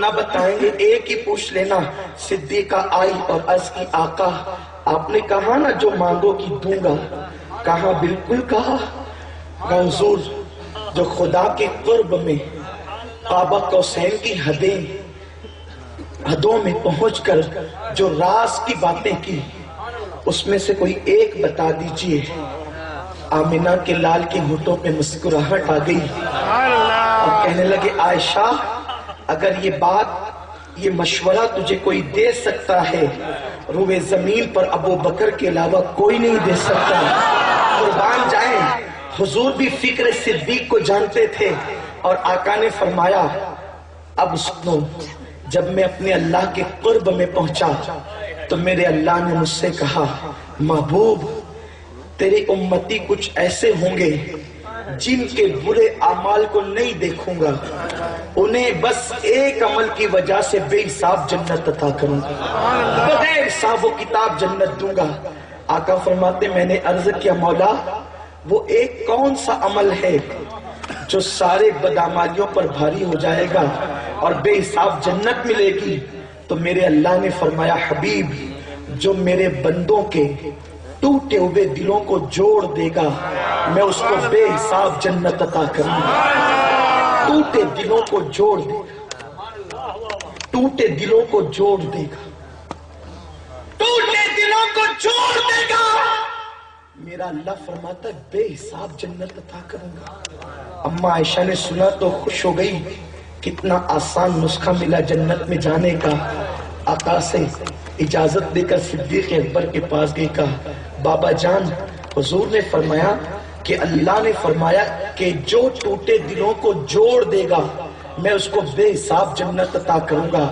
نہ بتائیں گے ایک ہی پوچھ لینا۔ صدیقہ آئی اور عرض کی آقا آپ نے کہا نا جو مانگو کی دوں گا، کہا بالکل کہا۔ حضور جو خدا کے قرب میں قعبہ قوسین کی حدوں میں پہنچ کر جو راز کی باتیں کی، اس میں سے کوئی ایک بتا دیجئے۔ آمنہ کے لال کے ہونٹوں پہ مسکراہٹ آ گئی اور کہنے لگے عائشہ اگر یہ مشورہ تجھے کوئی دے سکتا ہے، روئے زمین پر ابو بکر کے علاوہ کوئی نہیں دے سکتا۔ قربان جائیں، حضور بھی فکر صدیق کو جانتے تھے اور آقا نے فرمایا اب سنو، جب میں اپنے اللہ کے قرب میں پہنچا تو میرے اللہ نے مجھ سے کہا محبوب تیرے امتی کچھ ایسے ہوں گے جن کے برے اعمال کو نہیں دیکھوں گا، انہیں بس ایک عمل کی وجہ سے بے حساب جنت عطا کروں گا، بغیر حساب و کتاب جنت دوں گا۔ آقا فرماتے میں نے عرض کیا مولا وہ ایک کون سا عمل ہے جو سارے بدعمالیوں پر بھاری ہو جائے گا اور بے حساب جنت ملے گی؟ تو میرے اللہ نے فرمایا حبیب جو میرے بندوں کے ٹوٹے ہوئے دلوں کو جوڑ دے گا میں اس کو بے حساب جنت عطا کروں گا۔ ٹوٹے دلوں کو جوڑ دے گا، ٹوٹے دلوں کو جوڑ دے گا، ٹوٹے دلوں کو جوڑ دے گا، میرا اللہ فرماتا ہے بے حساب جنت عطا کروں گا۔ اما عائشہ نے سنا تو خوش ہو گئی، کتنا آسان نسخہ ملا جنت میں جانے کا۔ آقا سے اجازت دے کر صدیق اکبر کے پاس گئی، کہا بابا جان حضور نے فرمایا کہ اللہ نے فرمایا کہ جو ٹوٹے دلوں کو جوڑ دے گا میں اس کو بے حساب جنت عطا کروں گا۔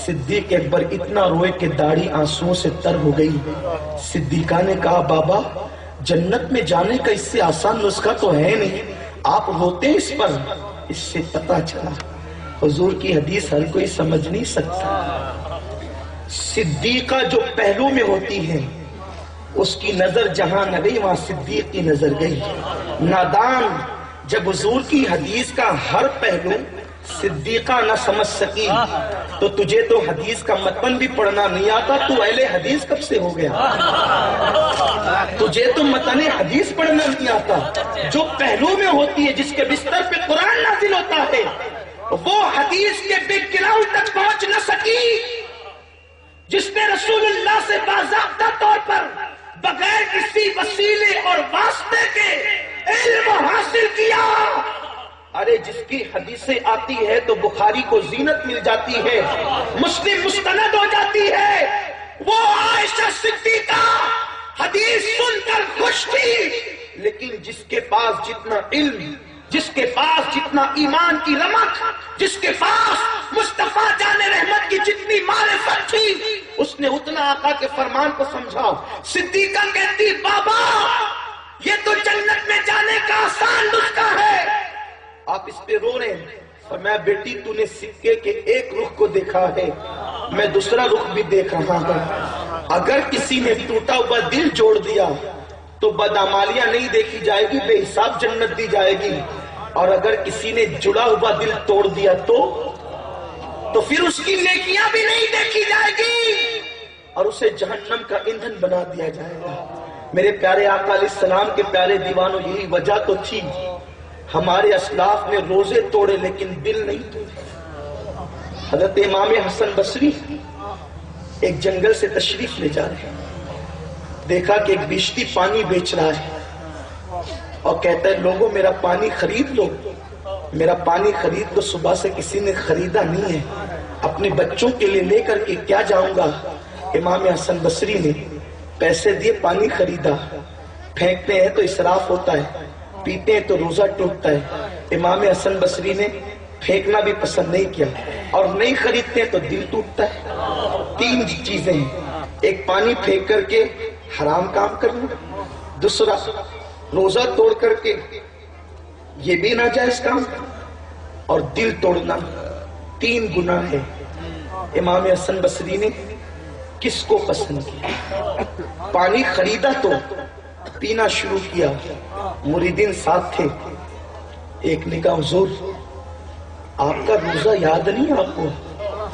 صدیق اکبر اتنا روئے کہ داڑھی آنسوؤں سے تر ہو گئی۔ صدیقہ نے کہا بابا جنت میں جانے کا اس سے آسان نسخہ تو ہے نہیں، آپ روتے اس پر۔ اس سے پتا چلا حضور کی حدیث ہر کوئی سمجھ نہیں سکتا۔ صدیقہ جو پہلو میں ہوتی ہے اس کی نظر جہاں نہ گئی وہاں صدیق کی نظر گئی۔ نادان جب حضور کی حدیث کا ہر پہلو صدیقہ نہ سمجھ سکی تو تجھے تو حدیث کا متن بھی پڑھنا نہیں آتا، تو اہل حدیث کب سے ہو گیا؟ تجھے تو متن حدیث پڑھنا نہیں آتا۔ جو پہلو میں ہوتی ہے جس کے بستر پہ قرآن نازل ہوتا ہے وہ حدیث کے بیک گراؤنڈ تک پہنچ نہ سکی، جس نے رسول اللہ سے باضابطہ طور پر بغیر کسی وسیلے اور واسطے کے علم حاصل کیا۔ ارے جس کی حدیثیں آتی ہے تو بخاری کو زینت مل جاتی ہے، مسلم مستند ہو جاتی ہے، وہ عائشہ صدیقہ حدیث سن کر خوش تھی، لیکن جس کے پاس جتنا علم، جس کے پاس جتنا ایمان کی رمق، جس کے پاس مصطفیٰ جان رحمت کی جتنی معرفت تھی اس نے اتنا آقا کے فرمان کو سمجھا۔ صدیقہ کہتی بابا یہ تو جنت میں جانے کا آسان نسخہ ہے، آپ اس پہ رو رہے ہیں۔ فرمایا بیٹی تو نے سکے کے ایک رخ کو دیکھا ہے، میں دوسرا رخ بھی دیکھ رہا ہوں۔ اگر کسی نے ٹوٹا ہوا دل جوڑ دیا تو بدعمالیاں نہیں دیکھی جائے گی، بے حساب جنت دی جائے گی، اور اگر کسی نے جڑا ہوا دل توڑ دیا تو پھر اس کی نیکیاں بھی نہیں دیکھی جائے گی اور اسے جہنم کا ایندھن بنا دیا جائے گا۔ میرے پیارے آقا علیہ السلام کے پیارے دیوانوں یہی وجہ تو تھی، ہمارے اسلاف نے روزے توڑے لیکن دل نہیں توڑے۔ حضرت امام حسن بصری ایک جنگل سے تشریف لے جا رہے ہیں، دیکھا کہ ایک بشتی پانی بیچ رہا ہے اور کہتا ہے لوگوں میرا پانی خرید لو۔ میرا پانی خرید تو صبح سے کسی نے خریدا نہیں ہے، اپنے بچوں کے لیے لے کر کے کیا جاؤں گا۔ امام حسن بصری نے پیسے دیے، پانی خریدا، پھینکتے ہیں تو اسراف ہوتا ہے، پیتے ہیں تو روزہ ٹوٹتا ہے۔ امام حسن بصری نے پھینکنا بھی پسند نہیں کیا اور نہیں خریدتے ہیں تو دل ٹوٹتا ہے۔ تین چیزیں ہیں، ایک پانی پھینک کر کے حرام کام کرنا، دوسرا روزہ توڑ کر کے یہ بھی ناجائز کام، اور دل توڑنا، تین گناہ ہے۔ امام حسن بصری نے کس کو پسند کیا؟ پانی خریدا تو پینا شروع کیا، مریدین ساتھ تھے، ایک نے کہا حضور آپ کا روزہ یاد نہیں آپ کو؟